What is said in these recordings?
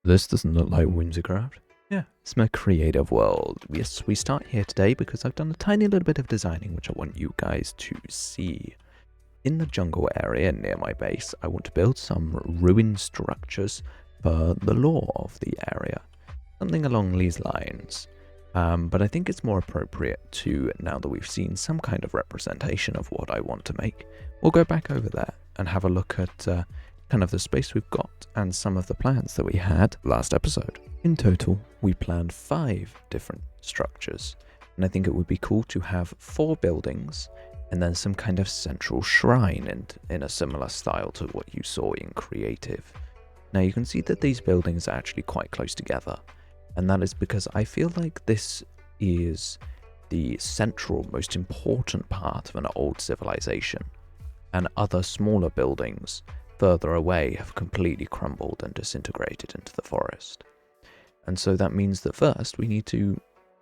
This doesn't look like Whimsicraft. Yeah, it's my creative world. Yes, we start here today because I've done a tiny little bit of designing which I want you guys to see. In the jungle area near my base, I want to build some ruined structures for the lore of the area. Something along these lines. But I think it's more appropriate to, now that we've seen some kind of representation of what I want to make, we'll go back over there and have a look at kind of the space we've got and some of the plans that we had last episode. In total, we planned 5 different structures, and I think it would be cool to have 4 buildings and then some kind of central shrine in a similar style to what you saw in Creative. Now you can see that these buildings are actually quite close together, and that is because I feel like this is the central, most important part of an old civilization, and other smaller buildings further away have completely crumbled and disintegrated into the forest. And so that means that first we need to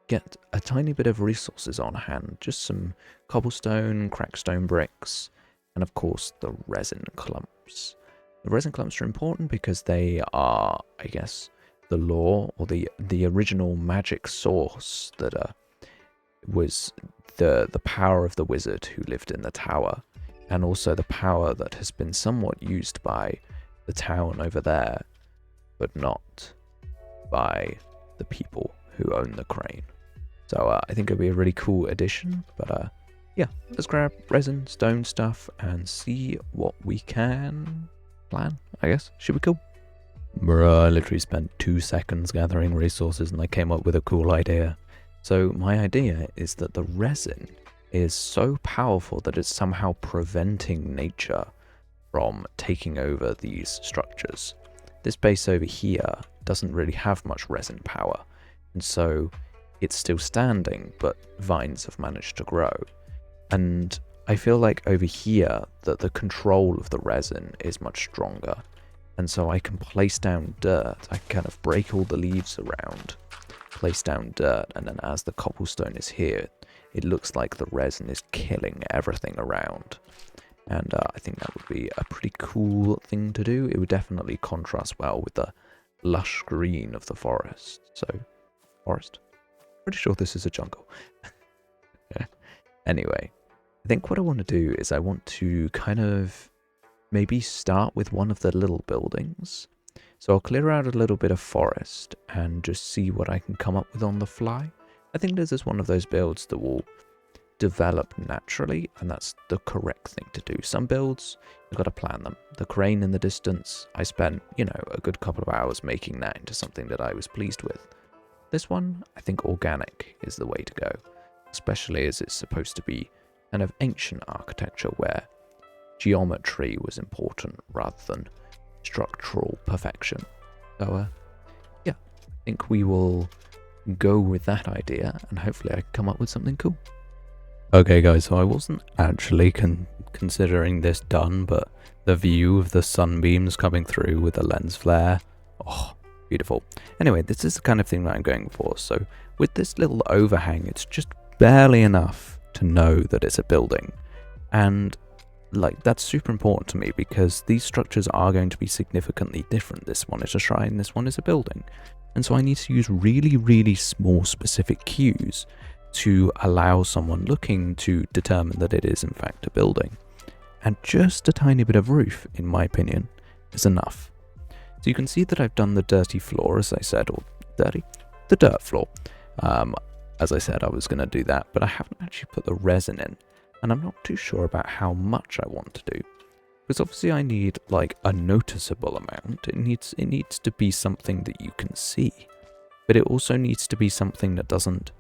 get a tiny bit of resources on hand, just some cobblestone, crackstone bricks, and of course the resin clumps. The resin clumps are important because they are, I guess, the lore or the original magic source that was the power of the wizard who lived in the tower, and also the power that has been somewhat used by the town over there, but not by the people who own the crane. So I think it'll be a really cool addition, but yeah, let's grab resin, stone stuff, and see what we can plan, I guess. Should be cool. Bruh, I literally spent 2 seconds gathering resources and I came up with a cool idea. So my idea is that the resin is so powerful that it's somehow preventing nature from taking over these structures. This base over here doesn't really have much resin power, and so it's still standing, but vines have managed to grow. And I feel like over here that the control of the resin is much stronger, and so I can place down dirt. I can kind of break all the leaves around, place down dirt, and then as the cobblestone is here, it looks like the resin is killing everything around. And I think that would be a pretty cool thing to do. It would definitely contrast well with the lush green of the forest. So, forest? Pretty sure this is a jungle. Anyway, I think what I want to do is I want to kind of maybe start with one of the little buildings. So I'll clear out a little bit of forest and just see what I can come up with on the fly. I think this is one of those builds that will develop naturally, and that's the correct thing to do. Some builds, you've got to plan them. The crane in the distance, I spent, a good couple of hours making that into something that I was pleased with. This one, I think organic is the way to go, especially as it's supposed to be kind of ancient architecture where geometry was important rather than structural perfection. So, yeah, I think we will go with that idea, and hopefully I can come up with something cool. Okay guys, so I wasn't actually considering this done, but the view of the sunbeams coming through with the lens flare, oh, beautiful. Anyway, this is the kind of thing that I'm going for. So with this little overhang, it's just barely enough to know that it's a building. And like, that's super important to me because these structures are going to be significantly different. This one is a shrine, this one is a building. And so I need to use really, really small specific cues to allow someone looking to determine that it is in fact a building. And just a tiny bit of roof, in my opinion, is enough. So you can see that I've done the dirty floor, as I said, or the dirt floor. As I said, I was going to do that, but I haven't actually put the resin in, and I'm not too sure about how much I want to do. Because obviously I need like a noticeable amount. It needs to be something that you can see, but it also needs to be something that doesn't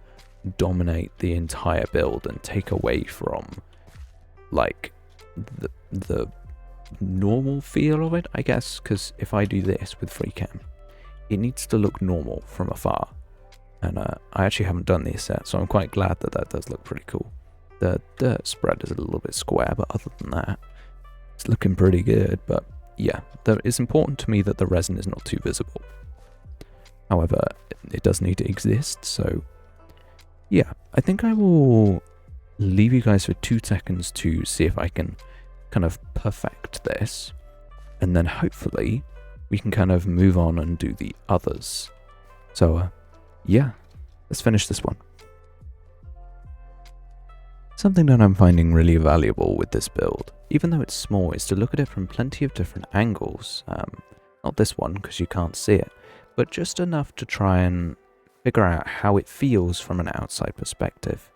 dominate the entire build and take away from like the normal feel of it, I guess. Because if I do this with free cam, it needs to look normal from afar, and I actually haven't done this yet, so I'm quite glad that that does look pretty cool. The dirt spread is a little bit square, but other than that, it's looking pretty good. But yeah, it's important to me that the resin is not too visible. However, it does need to exist, so yeah, I think I will leave you guys for 2 seconds to see if I can kind of perfect this, and then hopefully we can kind of move on and do the others. So, yeah, let's finish this one. Something that I'm finding really valuable with this build, even though it's small, is to look at it from plenty of different angles. Not this one, because you can't see it, but just enough to try and figure out how it feels from an outside perspective.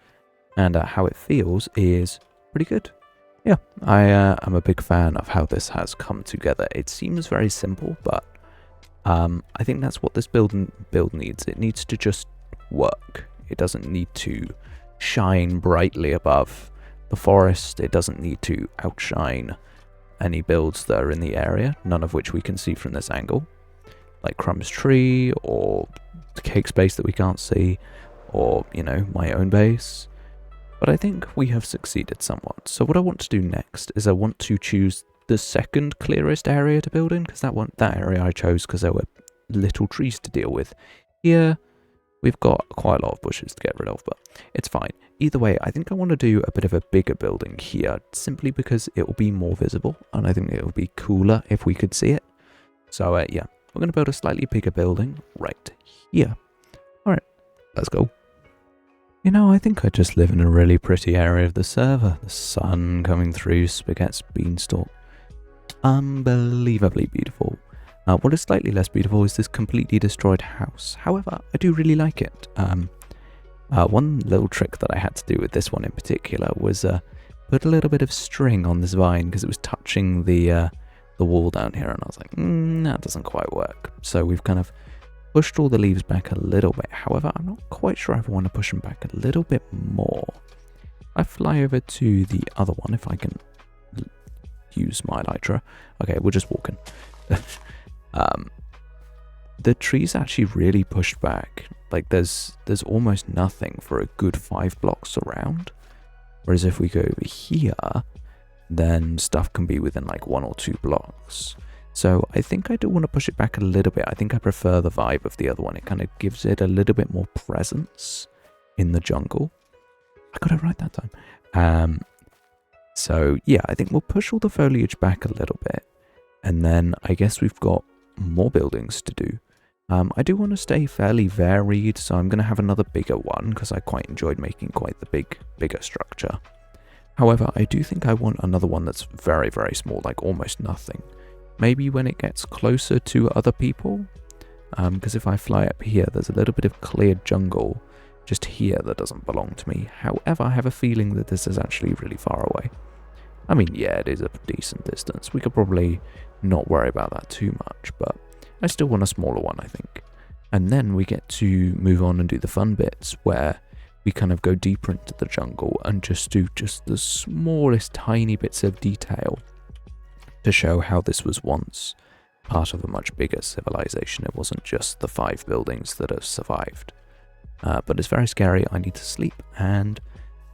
And how it feels is pretty good. Yeah, I'm a big fan of how this has come together. It seems very simple, but I think that's what this build needs. It needs to just work. It doesn't need to shine brightly above the forest. It doesn't need to outshine any builds that are in the area, none of which we can see from this angle, like Crumb's tree or the cake space that we can't see, or, you know, my own base. But I think we have succeeded somewhat. So what I want to do next is I want to choose the second clearest area to build in, because that area I chose because there were little trees to deal with. Here, we've got quite a lot of bushes to get rid of, but it's fine. Either way, I think I want to do a bit of a bigger building here, simply because it will be more visible, and I think it will be cooler if we could see it. So yeah, we're going to build a slightly bigger building right here. Alright, let's go. You know, I think I just live in a really pretty area of the server. The sun coming through Spaghetti's beanstalk. Unbelievably beautiful. What is slightly less beautiful is this completely destroyed house. However, I do really like it. One little trick that I had to do with this one in particular was put a little bit of string on this vine because it was touching the wall down here, and I was like, that doesn't quite work. So we've kind of pushed all the leaves back a little bit. However, I'm not quite sure if I want to push them back a little bit more. I fly over to the other one if I can use my elytra. Okay, we're just walking. The tree's actually really pushed back. Like there's almost nothing for a good 5 blocks around. Whereas if we go over here, then stuff can be within like 1 or 2 blocks. So I think I do want to push it back a little bit. I think I prefer the vibe of the other one. It kind of gives it a little bit more presence in the jungle. I got it right that time. So yeah, I think we'll push all the foliage back a little bit. And then I guess we've got more buildings to do. I do want to stay fairly varied, so I'm going to have another bigger one because I quite enjoyed making quite the bigger structure. However, I do think I want another one that's very, very small, like almost nothing. Maybe when it gets closer to other people, because if I fly up here, there's a little bit of cleared jungle just here that doesn't belong to me. However, I have a feeling that this is actually really far away. I mean, yeah, it is a decent distance. We could probably not worry about that too much, but I still want a smaller one, I think. And then we get to move on and do the fun bits where we kind of go deeper into the jungle and just do just the smallest tiny bits of detail to show how this was once part of a much bigger civilization. It wasn't just the 5 buildings that have survived. But it's very scary. I need to sleep and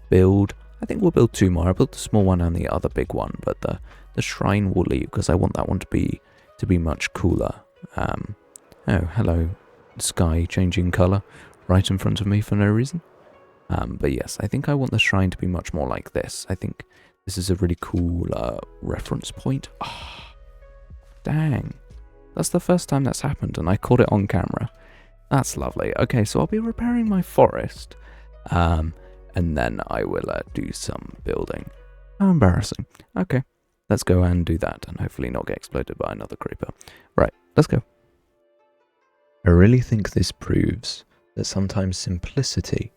build. I think we'll build 2 more. I'll build the small one and the other big one, but the shrine will leave because I want that one to be much cooler. Oh, hello, sky changing colour right in front of me for no reason. But yes, I think I want the shrine to be much more like this. I think this is a really cool reference point. Oh, dang. That's the first time that's happened and I caught it on camera. That's lovely. Okay, so I'll be repairing my forest. And then I will do some building. How embarrassing. Okay, let's go and do that and hopefully not get exploded by another creeper. Right, let's go. I really think this proves that sometimes simplicity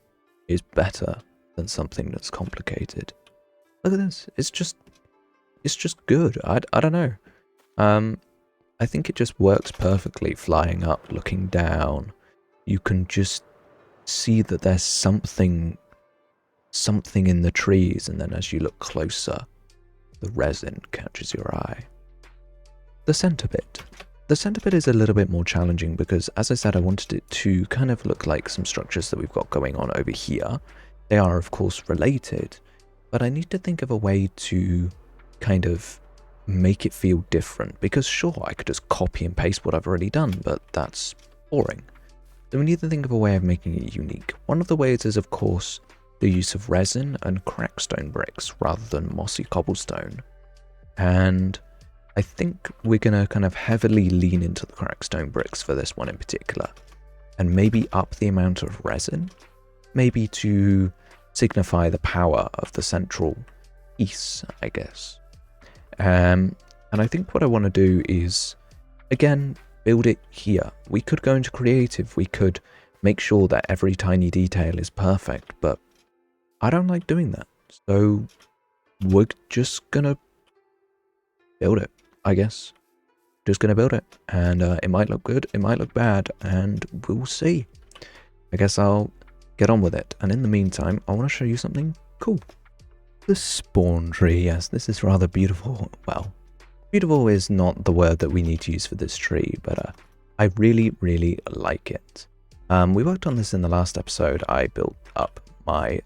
is better than something that's complicated. Look at this. It's just good. I don't know. I think it just works perfectly. Flying up, looking down, you can just see that there's something in the trees, and then as you look closer, the resin catches your eye. The center bit. The center bit is a little bit more challenging because, as I said, I wanted it to kind of look like some structures that we've got going on over here. They are, of course, related, but I need to think of a way to kind of make it feel different, because sure, I could just copy and paste what I've already done, but that's boring. So we need to think of a way of making it unique. One of the ways is, of course, the use of resin and crackstone bricks rather than mossy cobblestone. And I think we're going to kind of heavily lean into the cracked stone bricks for this one in particular, and maybe up the amount of resin, maybe to signify the power of the central piece, I guess. And I think what I want to do is, again, build it here. We could go into creative, we could make sure that every tiny detail is perfect, but I don't like doing that. So we're just gonna build it, I guess. Just gonna build it, and it might look good, it might look bad, and we'll see. I guess I'll get on with it, and in the meantime, I want to show you something cool. The spawn tree, yes, this is rather beautiful. Well, beautiful is not the word that we need to use for this tree, but I really, really like it. We worked on this in the last episode. I built up my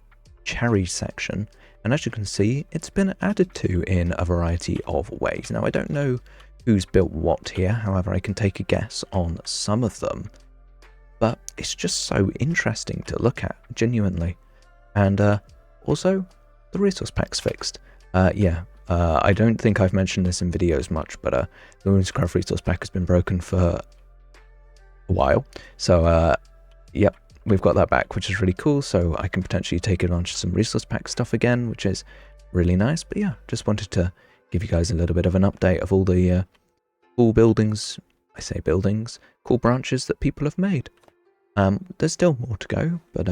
cherry section, and as you can see, it's been added to in a variety of ways. Now, I don't know who's built what here, however, I can take a guess on some of them, but it's just so interesting to look at, genuinely. And also, the resource pack's fixed. I don't think I've mentioned this in videos much, but the Whimsicraft resource pack has been broken for a while, so yep, we've got that back, which is really cool, so I can potentially take advantage of some resource pack stuff again, which is really nice. But yeah, just wanted to give you guys a little bit of an update of all the cool buildings, I say buildings, cool branches that people have made. There's still more to go, but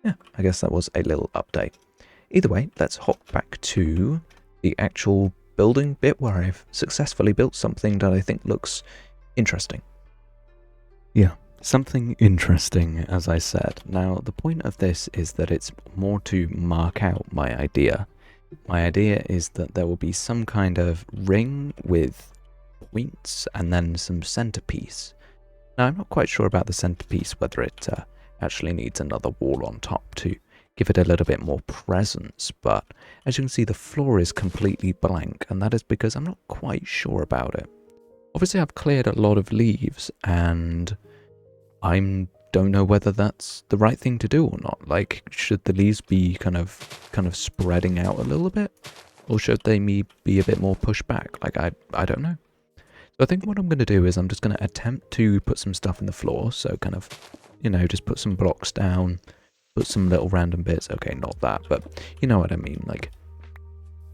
yeah, I guess that was a little update. Either way, let's hop back to the actual building bit where I've successfully built something that I think looks interesting. Yeah, something interesting, as I said. Now, the point of this is that it's more to mark out my idea. My idea is that there will be some kind of ring with points and then some centerpiece. Now, I'm not quite sure about the centerpiece, whether it actually needs another wall on top to give it a little bit more presence, but as you can see, the floor is completely blank, and that is because I'm not quite sure about it. Obviously, I've cleared a lot of leaves, and I don't know whether that's the right thing to do or not. Like, should the leaves be kind of spreading out a little bit, or should they be a bit more pushed back? Like, I don't know. So I think what I'm going to do is I'm just going to attempt to put some stuff in the floor, so kind of, you know, just put some blocks down, put some little random bits. Okay, not that, but you know what I mean. Like,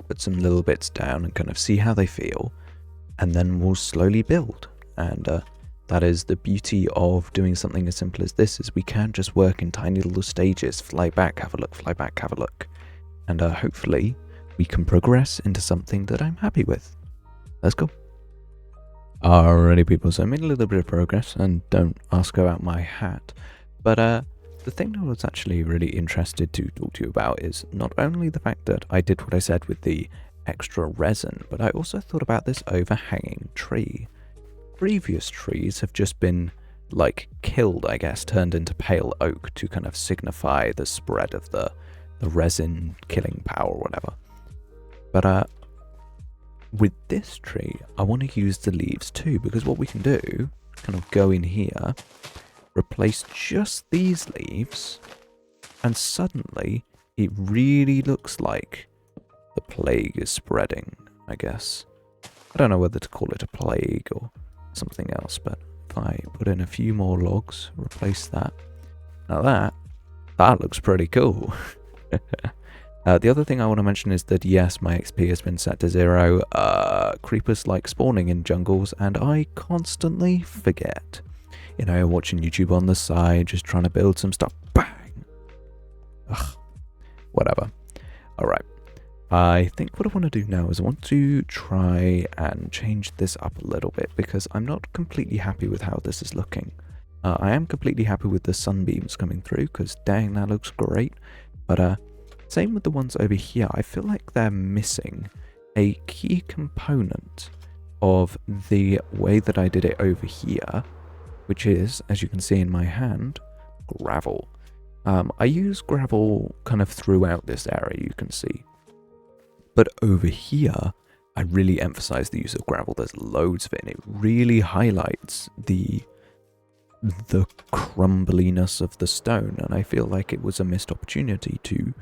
put some little bits down and kind of see how they feel, and then we'll slowly build. And that is the beauty of doing something as simple as this, is we can just work in tiny little stages. Fly back, have a look, fly back, have a look. And hopefully we can progress into something that I'm happy with. Let's go. Alrighty, people, so I made a little bit of progress, and don't ask about my hat, but the thing that I was actually really interested to talk to you about is not only the fact that I did what I said with the extra resin, but I also thought about this overhanging tree. Previous trees have just been, like, killed, I guess, turned into pale oak to kind of signify the spread of the resin killing power or whatever. But with this tree, I want to use the leaves too, because what we can do, kind of go in here, replace just these leaves, and suddenly it really looks like the plague is spreading, I guess. I don't know whether to call it a plague or something else, but if I put in a few more logs, replace that. Now that looks pretty cool. The other thing I want to mention is that yes, my XP has been set to 0. Creepers like spawning in jungles, and I constantly forget. You know, watching YouTube on the side, just trying to build some stuff. Bang! Ugh. Whatever. Alright. I think what I want to do now is I want to try and change this up a little bit, because I'm not completely happy with how this is looking. I am completely happy with the sunbeams coming through, because dang, that looks great. But same with the ones over here. I feel like they're missing a key component of the way that I did it over here, which is, as you can see in my hand, gravel. I use gravel kind of throughout this area, you can see. But over here, I really emphasize the use of gravel. There's loads of it, and it really highlights the crumbliness of the stone, and I feel like it was a missed opportunity to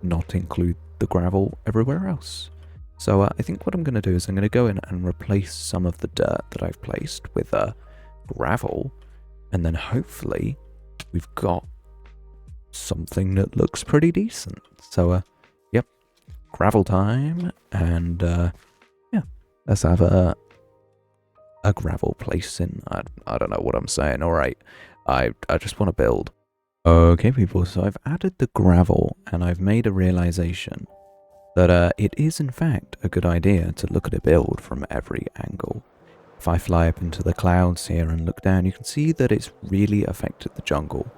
not include the gravel everywhere else. So I think what I'm going to do is I'm going to go in and replace some of the dirt that I've placed with gravel, and then hopefully we've got something that looks pretty decent. So yep, gravel time, and yeah, let's have a gravel place in. I don't know what I'm saying. All right, I just want to build. Okay, people, so I've added the gravel, and I've made a realization that it is in fact a good idea to look at a build from every angle. If I fly up into the clouds here and look down, you can see that it's really affected the jungle.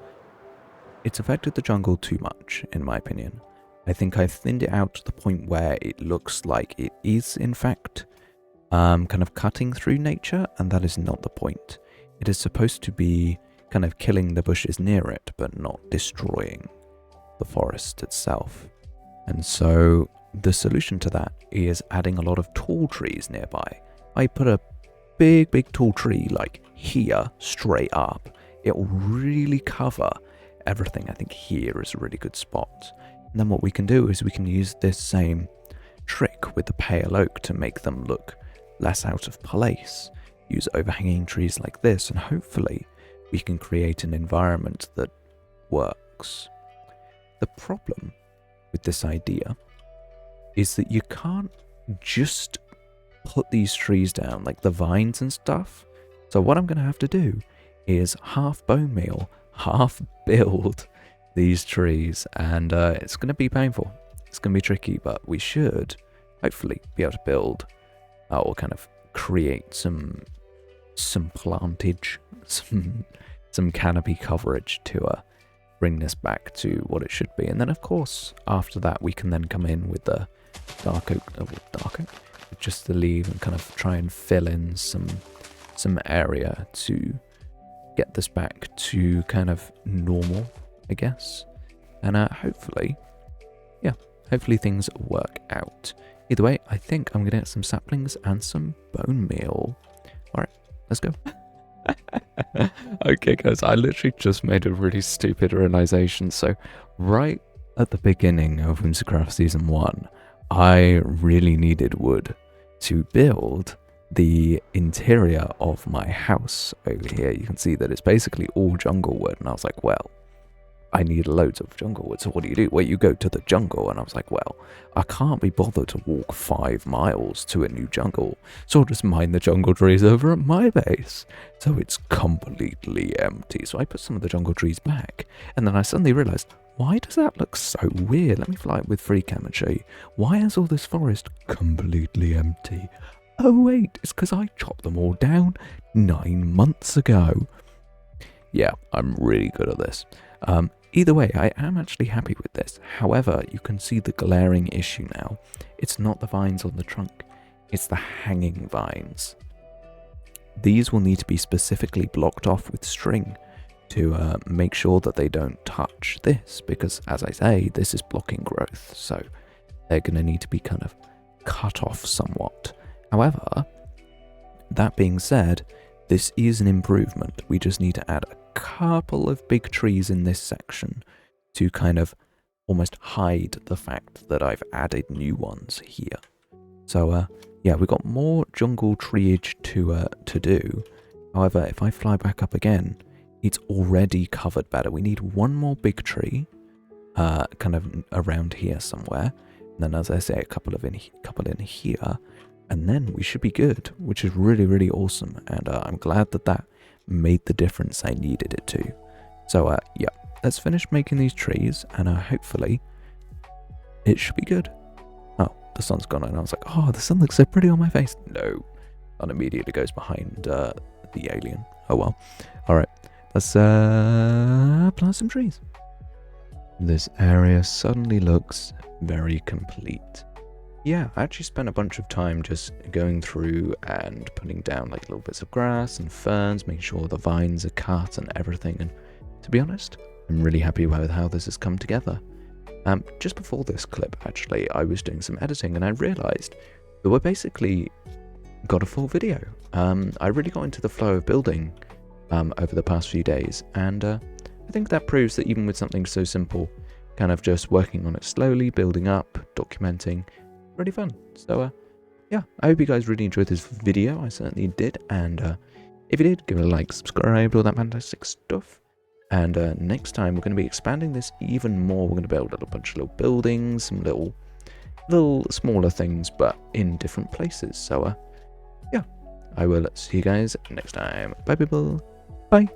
It's affected the jungle too much, in my opinion. I think I've thinned it out to the point where it looks like it is in fact kind of cutting through nature, and that is not the point. It is supposed to be kind of killing the bushes near it, but not destroying the forest itself. And so the solution to that is adding a lot of tall trees nearby. I put a big tall tree like here straight up. It will really cover everything. I think here is a really good spot. And then what we can do is we can use this same trick with the pale oak to make them look less out of place. Use overhanging trees like this, and hopefully we can create an environment that works. The problem with this idea is that you can't just put these trees down, like the vines and stuff. So what I'm going to have to do is half bone meal, half build these trees, and it's going to be painful. It's going to be tricky, but we should hopefully be able to build or kind of create some plantage, some canopy coverage to bring this back to what it should be. And then of course after that we can then come in with the dark oak, just the leaf, and kind of try and fill in some area to get this back to kind of normal, I guess. And hopefully things work out. Either way, I think I'm gonna get some saplings and some bone meal. Alright, let's go. Okay guys, I literally just made a really stupid realization. So right at the beginning of Whimsicraft Season 1, I really needed wood to build the interior of my house over here. You can see that it's basically all jungle wood, and I was like, well, I need loads of jungle wood, so what do? Well, you go to the jungle, and I was like, well, I can't be bothered to walk 5 miles to a new jungle, so I'll just mine the jungle trees over at my base. So it's completely empty. So I put some of the jungle trees back, and then I suddenly realized, why does that look so weird? Let me fly it with free cam and show you. Why is all this forest completely empty? Oh wait, it's because I chopped them all down 9 months ago. Yeah, I'm really good at this. Either way, I am actually happy with this. However, you can see the glaring issue now. It's not the vines on the trunk, it's the hanging vines. These will need to be specifically blocked off with string to make sure that they don't touch this, because as I say, this is blocking growth, so they're going to need to be kind of cut off somewhat. However, that being said, this is an improvement. We just need to add a couple of big trees in this section to kind of almost hide the fact that I've added new ones here. So yeah, we've got more jungle treeage to do. However, if I fly back up again, it's already covered better. We need one more big tree kind of around here somewhere, and then as I say, a couple in here, and then we should be good, which is really awesome. And I'm glad that made the difference I needed it to. So yeah, let's finish making these trees, and hopefully it should be good. Oh, the sun's gone, and I was like, oh, the sun looks so pretty on my face. No, and immediately goes behind the alien. Oh well. All right, let's plant some trees. This area suddenly looks very complete. Yeah, I actually spent a bunch of time just going through and putting down like little bits of grass and ferns, making sure the vines are cut and everything. And to be honest, I'm really happy with how this has come together. Just before this clip, actually, I was doing some editing and I realized that we basically got a full video. I really got into the flow of building over the past few days, and I think that proves that even with something so simple, kind of just working on it slowly, building up, documenting, pretty fun. So, yeah, I hope you guys really enjoyed this video. I certainly did. And if you did, give it a like, subscribe, all that fantastic stuff. And next time, we're going to be expanding this even more. We're going to build a bunch of little buildings, some little smaller things, but in different places. So, yeah, I will see you guys next time. Bye, people. Bye.